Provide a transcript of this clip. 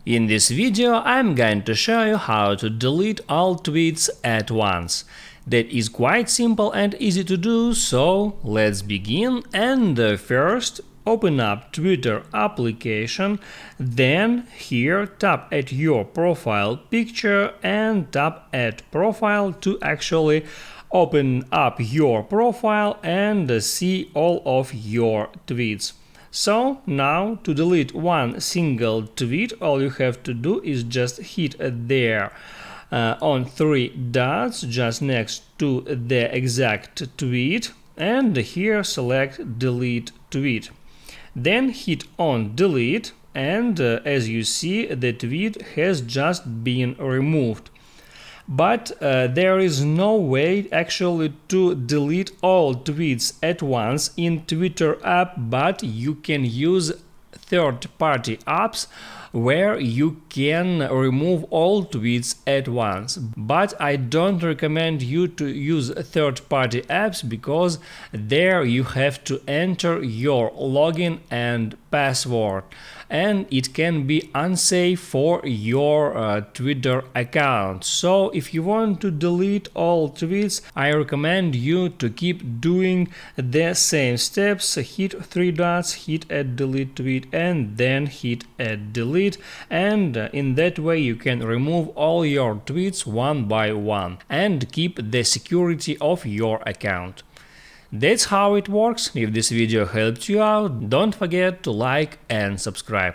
In this video I'm going to show you how to delete all tweets at once. That is quite simple and easy to do, so let's begin. And first open up Twitter application, then here tap at your profile picture and tap at profile to actually open up your profile and see all of your tweets. So now to delete one single tweet, all you have to do is just hit there on three dots just next to the exact tweet and here select delete tweet. Then hit on delete and as you see the tweet has just been removed. But there is no way actually to delete all tweets at once in Twitter app, but you can use third-party apps where you can remove all tweets at once. But I don't recommend you to use third-party apps because there you have to enter your login and password, and it can be unsafe for your Twitter account. So if you want to delete all tweets, I recommend you to keep doing the same steps. Hit three dots, hit add delete tweet and then hit add delete, and in that way you can remove all your tweets one by one and keep the security of your account. That's how it works. If this video helped you out, don't forget to like and subscribe.